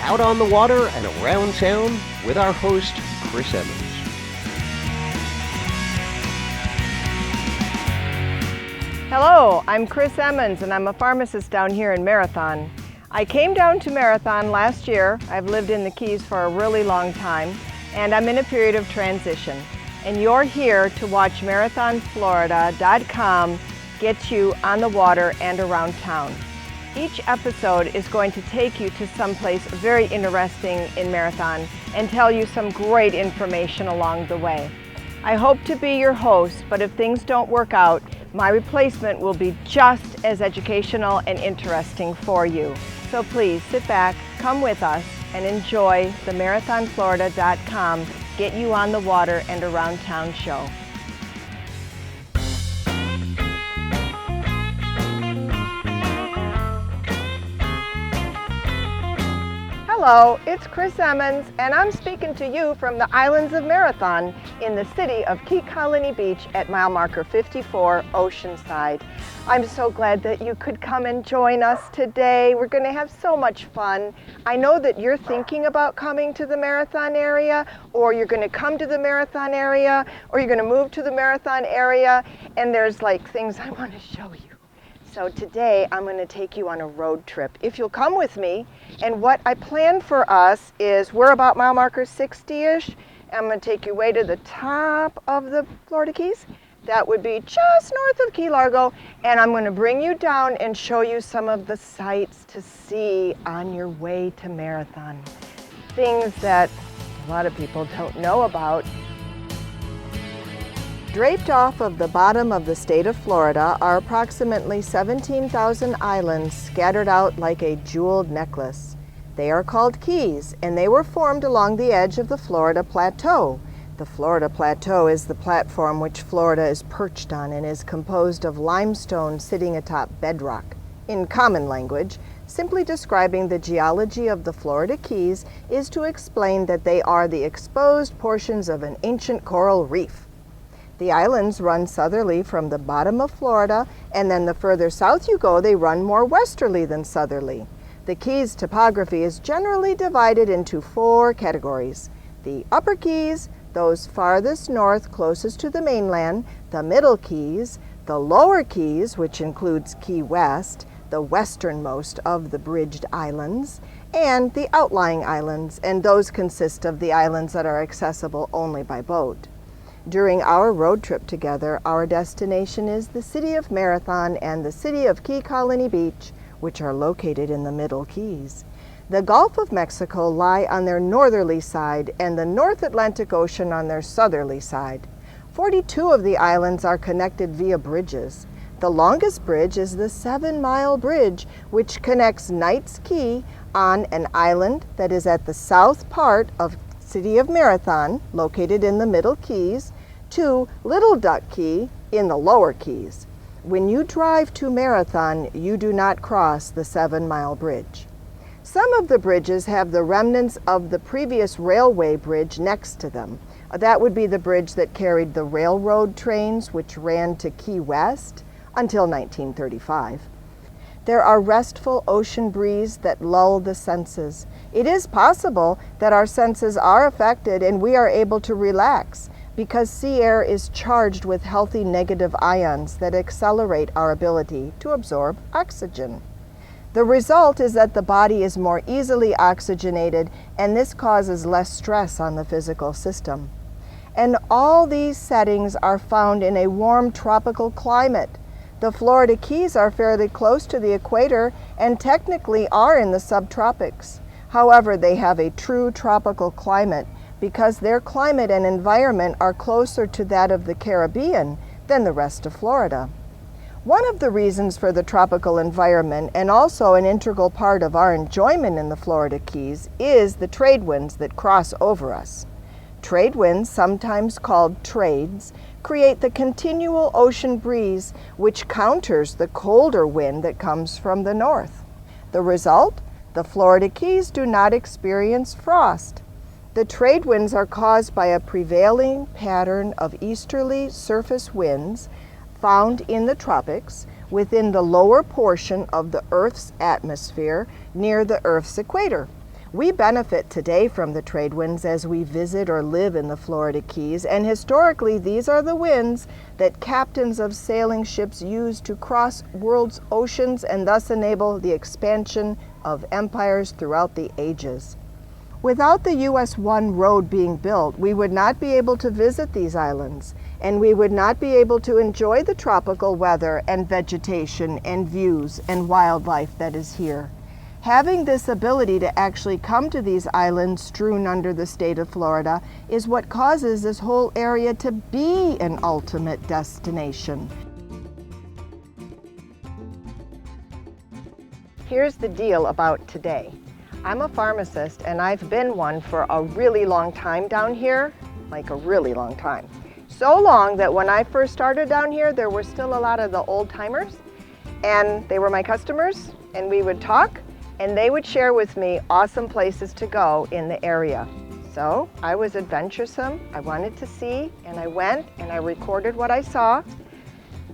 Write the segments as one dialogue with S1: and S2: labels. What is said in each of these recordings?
S1: out on the water and around town with our host, Chris Emmons.
S2: Hello, I'm Chris Emmons and I'm a pharmacist down here in Marathon. I came down to Marathon last year. I've lived in the Keys for a really long time and I'm in a period of transition. And you're here to watch marathonflorida.com get you on the water and around town. Each episode is going to take you to someplace very interesting in Marathon and tell you some great information along the way. I hope to be your host, but if things don't work out, my replacement will be just as educational and interesting for you. So please sit back, come with us, and enjoy the marathonflorida.com Get You on the Water and Around Town show. Hello, it's Chris Emmons, and I'm speaking to you from the islands of Marathon in the city of Key Colony Beach at mile marker 54, Oceanside. I'm so glad that you could come and join us today. We're going to have so much fun. I know that you're thinking about coming to the Marathon area, or you're going to come to the Marathon area, or you're going to move to the Marathon area, and there's like things I want to show you. So today I'm going to take you on a road trip, if you'll come with me. And what I plan for us is we're about mile marker 60-ish. I'm going to take you way to the top of the Florida Keys. That would be just north of Key Largo. And I'm going to bring you down and show you some of the sights to see on your way to Marathon. Things that a lot of people don't know about. Draped off of the bottom of the state of Florida are approximately 17,000 islands scattered out like a jeweled necklace. They are called keys, and they were formed along the edge of the Florida Plateau. The Florida Plateau is the platform which Florida is perched on and is composed of limestone sitting atop bedrock. In common language, simply describing the geology of the Florida Keys is to explain that they are the exposed portions of an ancient coral reef. The islands run southerly from the bottom of Florida, and then the further south you go, they run more westerly than southerly. The Keys topography is generally divided into 4 categories. The Upper Keys, those farthest north closest to the mainland, the Middle Keys, the Lower Keys, which includes Key West, the westernmost of the bridged islands, and the outlying islands, and those consist of the islands that are accessible only by boat. During our road trip together, our destination is the city of Marathon and the city of Key Colony Beach, which are located in the Middle Keys. The Gulf of Mexico lie on their northerly side and the North Atlantic Ocean on their southerly side. 42 of the islands are connected via bridges. The longest bridge is the 7-mile bridge, which connects Knights Key on an island that is at the south part of city of Marathon, located in the Middle Keys, to Little Duck Key in the Lower Keys. When you drive to Marathon, you do not cross the 7-mile bridge. Some of the bridges have the remnants of the previous railway bridge next to them. That would be the bridge that carried the railroad trains which ran to Key West until 1935. There are restful ocean breezes that lull the senses. It is possible that our senses are affected and we are able to relax because sea air is charged with healthy negative ions that accelerate our ability to absorb oxygen. The result is that the body is more easily oxygenated, and this causes less stress on the physical system. And all these settings are found in a warm tropical climate. The Florida Keys are fairly close to the equator and technically are in the subtropics. However, they have a true tropical climate because their climate and environment are closer to that of the Caribbean than the rest of Florida. One of the reasons for the tropical environment, and also an integral part of our enjoyment in the Florida Keys, is the trade winds that cross over us. Trade winds, sometimes called trades, create the continual ocean breeze which counters the colder wind that comes from the north. The result? The Florida Keys do not experience frost. The trade winds are caused by a prevailing pattern of easterly surface winds found in the tropics within the lower portion of the Earth's atmosphere near the Earth's equator. We benefit today from the trade winds as we visit or live in the Florida Keys, and historically these are the winds that captains of sailing ships use to cross world's oceans and thus enable the expansion of empires throughout the ages. Without the US 1 road being built, we would not be able to visit these islands, and we would not be able to enjoy the tropical weather and vegetation and views and wildlife that is here. Having this ability to actually come to these islands strewn under the state of Florida is what causes this whole area to be an ultimate destination. Here's the deal about today. I'm a pharmacist and I've been one for a really long time down here, like a really long time. So long that when I first started down here, there were still a lot of the old timers, and they were my customers, and we would talk, and they would share with me awesome places to go in the area. So I was adventuresome, I wanted to see, and I went and I recorded what I saw,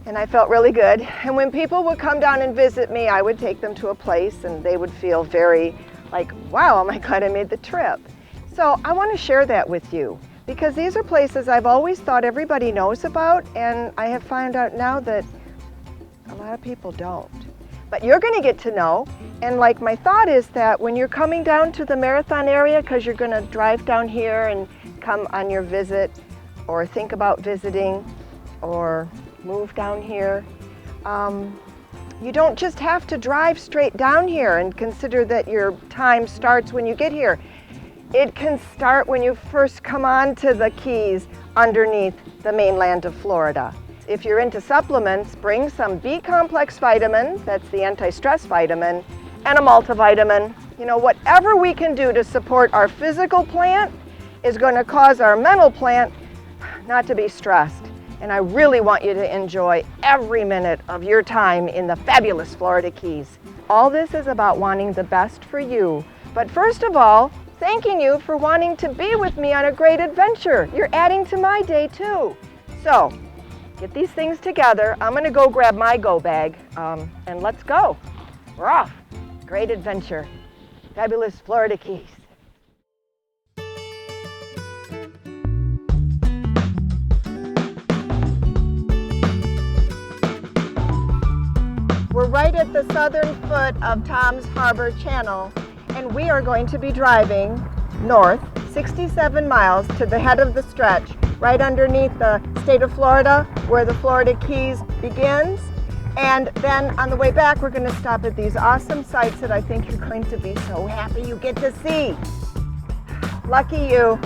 S2: and I felt really good. And when people would come down and visit me, I would take them to a place and they would feel very like, wow, oh my God, I made the trip. So I want to share that with you because these are places I've always thought everybody knows about, and I have found out now that a lot of people don't. But you're going to get to know, and like my thought is that when you're coming down to the Marathon area, because you're going to drive down here and come on your visit or think about visiting or move down here, you don't just have to drive straight down here and consider that your time starts when you get here. It can start when you first come on to the Keys underneath the mainland of Florida. If you're into supplements, bring some B-complex vitamin, that's the anti-stress vitamin, and a multivitamin. You know, whatever we can do to support our physical plant is going to cause our mental plant not to be stressed. And I really want you to enjoy every minute of your time in the fabulous Florida Keys. All this is about wanting the best for you. But first of all, thanking you for wanting to be with me on a great adventure. You're adding to my day too. So, get these things together. I'm gonna go grab my go bag and let's go. We're off. Great adventure. Fabulous Florida Keys. We're right at the southern foot of Tom's Harbor Channel, and we are going to be driving north 67 miles to the head of the stretch, right underneath the state of Florida, where the Florida Keys begins. And then on the way back, we're going to stop at these awesome sites that I think you're going to be so happy you get to see. Lucky you.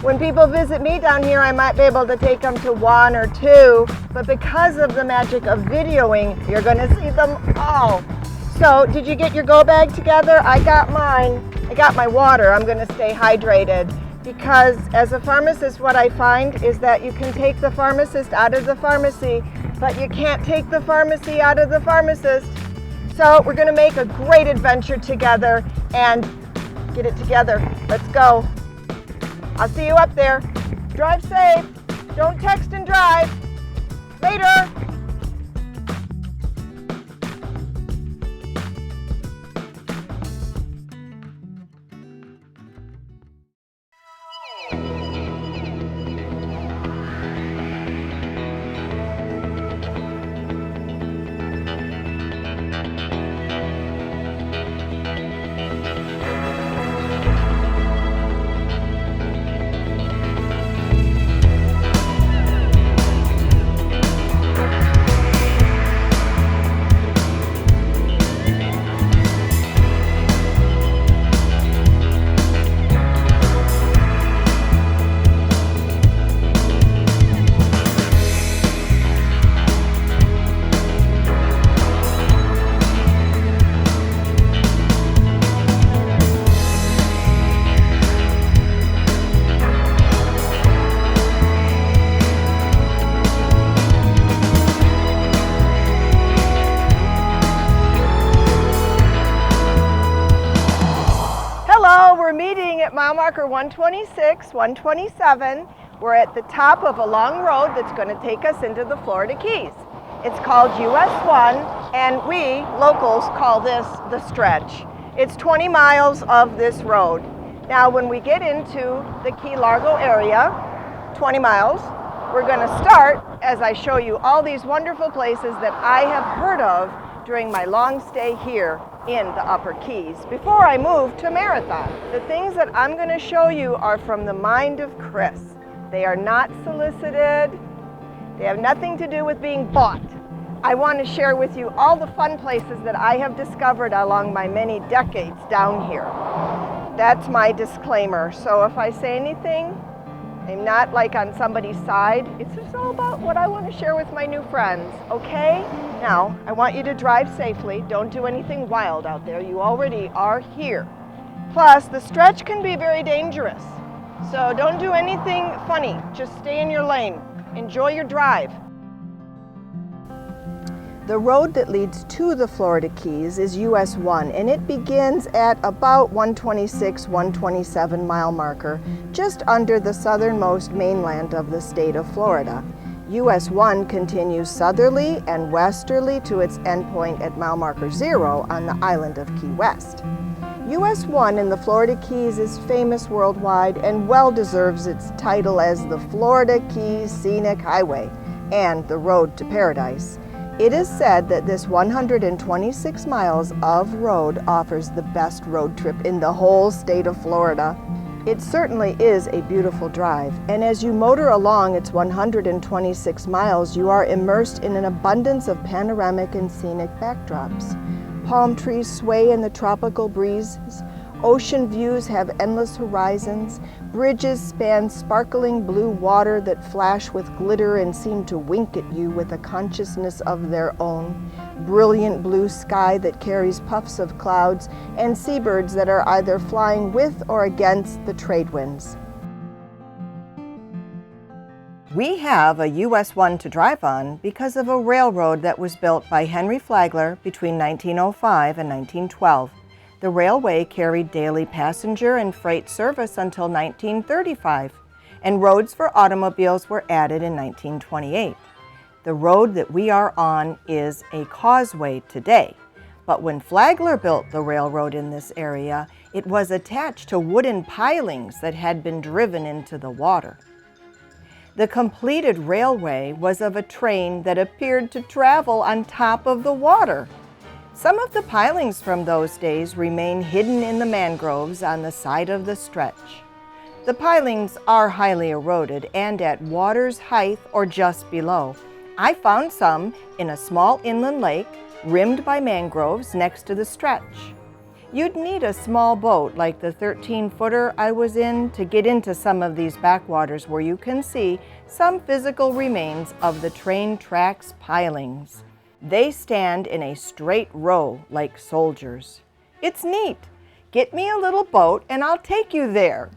S2: When people visit me down here, I might be able to take them to one or two, but because of the magic of videoing, you're going to see them all. So, did you get your go bag together? I got mine. I got my water. I'm going to stay hydrated because as a pharmacist, what I find is that you can take the pharmacist out of the pharmacy, but you can't take the pharmacy out of the pharmacist. So, we're going to make a great adventure together and get it together. Let's go. I'll see you up there. Drive safe. Don't text and drive. Later. We're meeting at mile marker 126, 127. We're at the top of a long road that's going to take us into the Florida Keys. It's called US 1, and we locals call this the stretch. It's 20 miles of this road. Now, when we get into the Key Largo area, 20 miles, we're going to start as I show you all these wonderful places that I have heard of during my long stay here in the Upper Keys before I moved to Marathon. The things that I'm going to show you are from the mind of Chris. They are not solicited. They have nothing to do with being bought. I want to share with you all the fun places that I have discovered along my many decades down here. That's my disclaimer. So if I say anything, I'm not like on somebody's side. It's just all about what I want to share with my new friends, okay? Now, I want you to drive safely. Don't do anything wild out there. You already are here. Plus, the stretch can be very dangerous. So don't do anything funny. Just stay in your lane. Enjoy your drive. The road that leads to the Florida Keys is US 1, and it begins at about 126, 127 mile marker, just under the southernmost mainland of the state of Florida. US 1 continues southerly and westerly to its endpoint at mile marker 0 on the island of Key West. US 1 in the Florida Keys is famous worldwide and well deserves its title as the Florida Keys Scenic Highway and the Road to Paradise. It is said that this 126 miles of road offers the best road trip in the whole state of Florida. It certainly is a beautiful drive, and as you motor along its 126 miles, you are immersed in an abundance of panoramic and scenic backdrops. Palm trees sway in the tropical breezes. Ocean views have endless horizons. Bridges span sparkling blue water that flash with glitter and seem to wink at you with a consciousness of their own. Brilliant blue sky that carries puffs of clouds, and seabirds that are either flying with or against the trade winds. We have a US 1 to drive on because of a railroad that was built by Henry Flagler between 1905 and 1912. The railway carried daily passenger and freight service until 1935, and roads for automobiles were added in 1928. The road that we are on is a causeway today, but when Flagler built the railroad in this area, it was attached to wooden pilings that had been driven into the water. The completed railway was of a train that appeared to travel on top of the water. Some of the pilings from those days remain hidden in the mangroves on the side of the stretch. The pilings are highly eroded and at water's height or just below. I found some in a small inland lake rimmed by mangroves next to the stretch. You'd need a small boat like the 13-footer I was in to get into some of these backwaters where you can see some physical remains of the train tracks pilings. They stand in a straight row like soldiers. It's neat. Get me a little boat and I'll take you there.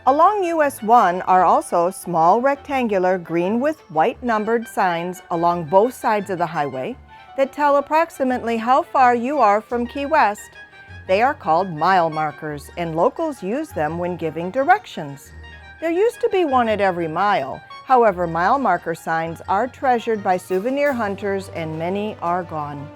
S2: Along US 1 are also small rectangular green with white numbered signs along both sides of the highway that tell approximately how far you are from Key West. They are called mile markers, and locals use them when giving directions. There used to be one at every mile. However, mile marker signs are treasured by souvenir hunters and many are gone.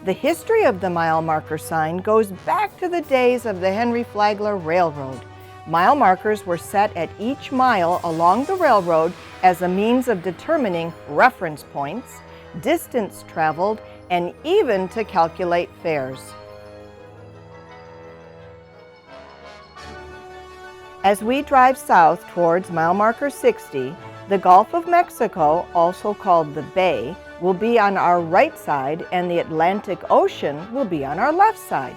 S2: The history of the mile marker sign goes back to the days of the Henry Flagler Railroad. Mile markers were set at each mile along the railroad as a means of determining reference points, distance traveled, and even to calculate fares. As we drive south towards mile marker 60, the Gulf of Mexico, also called the Bay, will be on our right side and the Atlantic Ocean will be on our left side.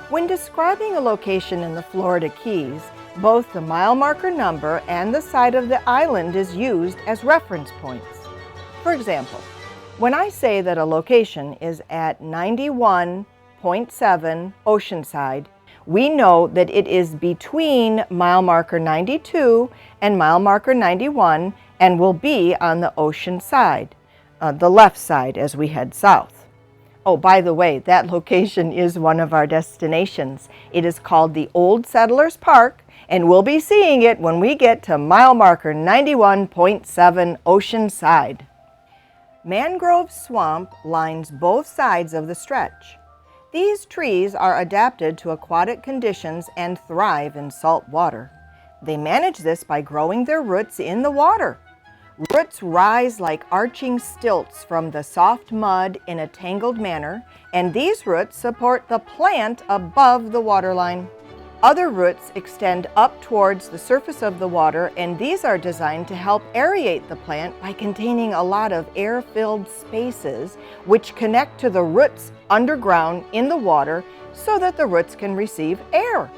S2: When describing a location in the Florida Keys, both the mile marker number and the side of the island is used as reference points. For example, when I say that a location is at 91.7 Oceanside, we know that it is between mile marker 92 and mile marker 91 and will be on the ocean side, the left side as we head south. Oh, by the way, that location is one of our destinations. It is called the Old Settlers Park, and we'll be seeing it when we get to mile marker 91.7 Oceanside. Mangrove swamp lines both sides of the stretch. These trees are adapted to aquatic conditions and thrive in salt water. They manage this by growing their roots in the water. Roots rise like arching stilts from the soft mud in a tangled manner, and these roots support the plant above the waterline. Other roots extend up towards the surface of the water, and these are designed to help aerate the plant by containing a lot of air-filled spaces which connect to the roots underground in the water so that the roots can receive air.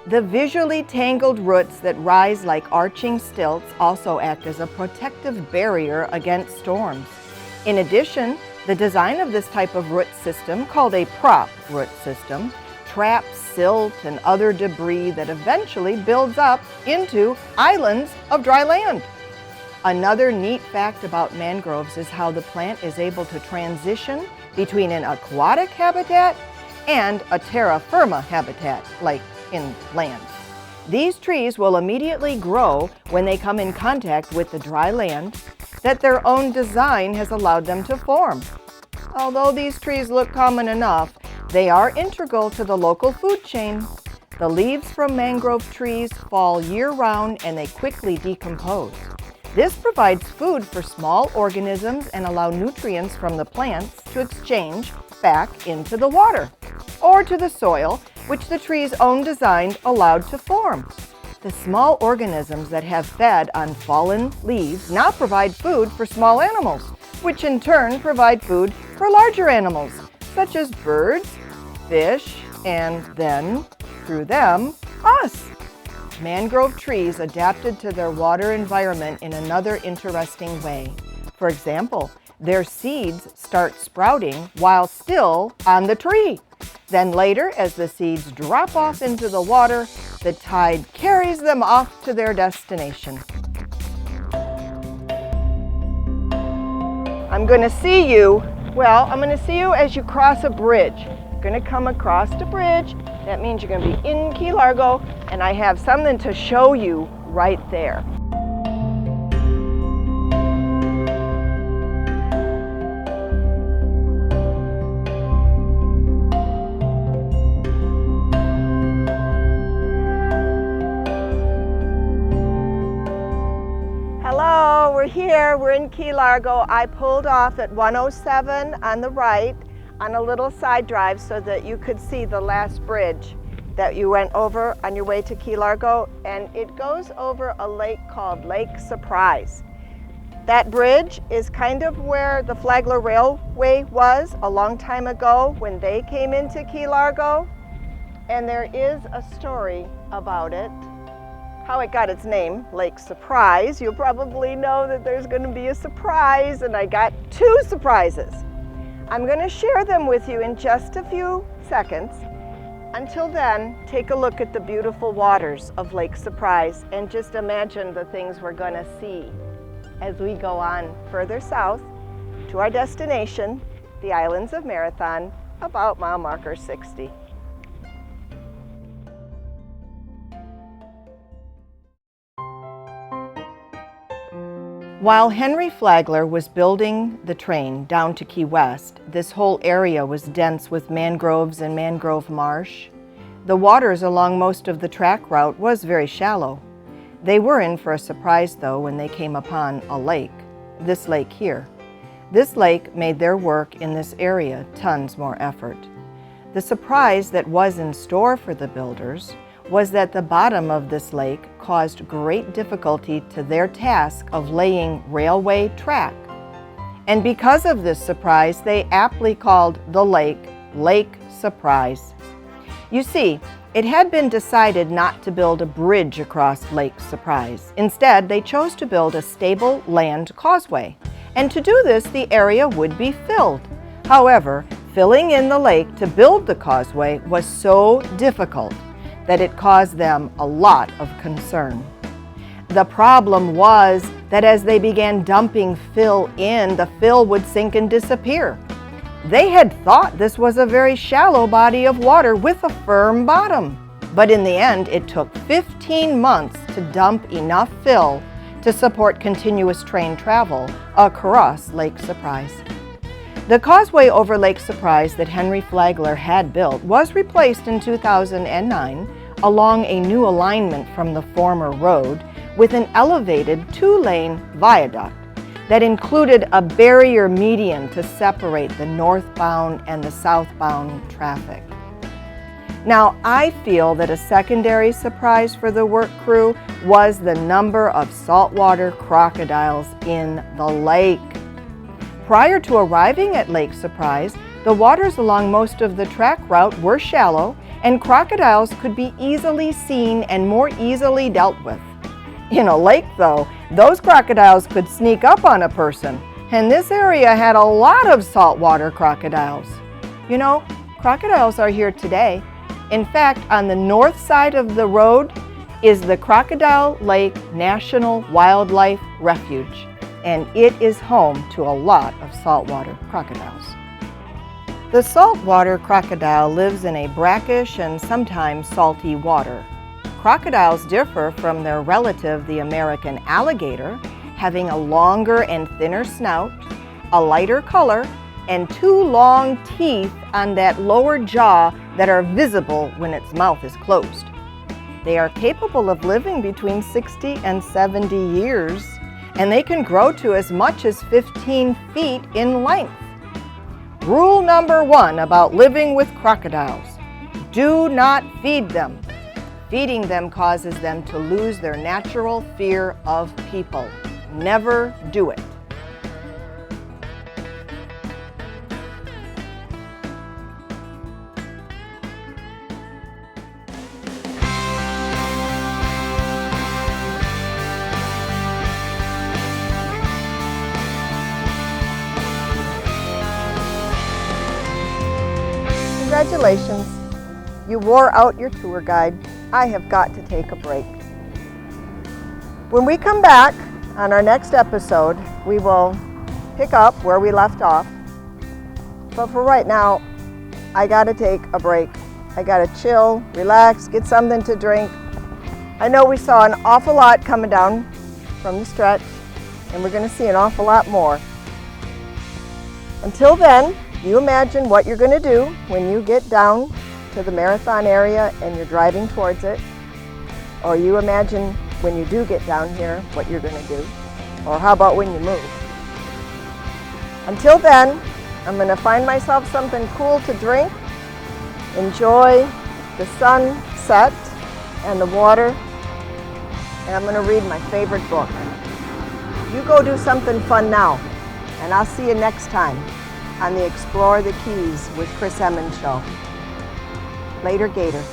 S2: The visually tangled roots that rise like arching stilts also act as a protective barrier against storms. In addition, the design of this type of root system, called a prop root system, traps silt and other debris that eventually builds up into islands of dry land. Another neat fact about mangroves is how the plant is able to transition between an aquatic habitat and a terra firma habitat, like in land. These trees will immediately grow when they come in contact with the dry land that their own design has allowed them to form. Although these trees look common enough, they are integral to the local food chain. The leaves from mangrove trees fall year-round and they quickly decompose. This provides food for small organisms and allows nutrients from the plants to exchange back into the water or to the soil, which the tree's own design allowed to form. The small organisms that have fed on fallen leaves now provide food for small animals, which in turn provide food for larger animals, such as birds, fish, and then, through them, us. Mangrove trees adapted to their water environment in another interesting way. For example, their seeds start sprouting while still on the tree. Then later, as the seeds drop off into the water, the tide carries them off to their destination. I'm going to see you as you cross a bridge. You're going to come across the bridge. That means you're going to be in Key Largo, and I have something to show you right there. Hello, we're here. We're in Key Largo. I pulled off at 107 on the right on a little side drive so that you could see the last bridge that you went over on your way to Key Largo, and it goes over a lake called Lake Surprise. That bridge is kind of where the Flagler Railway was a long time ago when they came into Key Largo, and there is a story about it, how it got its name, Lake Surprise. You'll probably know that there's going to be a surprise, and I got two surprises. I'm going to share them with you in just a few seconds. Until then, take a look at the beautiful waters of Lake Surprise and just imagine the things we're going to see as we go on further south to our destination, the islands of Marathon, about mile marker 60. While Henry Flagler was building the train down to Key West, this whole area was dense with mangroves and mangrove marsh. The waters along most of the track route was very shallow. They were in for a surprise, though, when they came upon a lake, this lake here. This lake made their work in this area tons more effort. The surprise that was in store for the builders was that the bottom of this lake caused great difficulty to their task of laying railway track. And because of this surprise, they aptly called the lake Lake Surprise. You see, it had been decided not to build a bridge across Lake Surprise. Instead, they chose to build a stable land causeway. And to do this, the area would be filled. However, filling in the lake to build the causeway was so difficult that it caused them a lot of concern. The problem was that as they began dumping fill in, the fill would sink and disappear. They had thought this was a very shallow body of water with a firm bottom. But in the end, it took 15 months to dump enough fill to support continuous train travel across Lake Surprise. The causeway over Lake Surprise that Henry Flagler had built was replaced in 2009 along a new alignment from the former road with an elevated 2-lane viaduct that included a barrier median to separate the northbound and the southbound traffic. Now, I feel that a secondary surprise for the work crew was the number of saltwater crocodiles in the lake. Prior to arriving at Lake Surprise, the waters along most of the track route were shallow, and crocodiles could be easily seen and more easily dealt with. In a lake, though, those crocodiles could sneak up on a person, and this area had a lot of saltwater crocodiles. You know, crocodiles are here today. In fact, on the north side of the road is the Crocodile Lake National Wildlife Refuge, and it is home to a lot of saltwater crocodiles. The saltwater crocodile lives in a brackish and sometimes salty water. Crocodiles differ from their relative, the American alligator, having a longer and thinner snout, a lighter color, and 2 long teeth on that lower jaw that are visible when its mouth is closed. They are capable of living between 60 and 70 years, and they can grow to as much as 15 feet in length. Rule number 1 about living with crocodiles: do not feed them. Feeding them causes them to lose their natural fear of people. Never do it. Congratulations, you wore out your tour guide. I have got to take a break. When we come back on our next episode, we will pick up where we left off. But for right now, I gotta take a break. I gotta chill, relax, get something to drink. I know we saw an awful lot coming down from the stretch, and we're gonna see an awful lot more. Until then, you imagine what you're going to do when you get down to the marathon area and you're driving towards it. Or you imagine when you do get down here what you're going to do. Or how about when you move? Until then, I'm going to find myself something cool to drink, enjoy the sunset and the water, and I'm going to read my favorite book. You go do something fun now, and I'll see you next time on the Explore the Keys with Chris Emmons show. Later, Gator.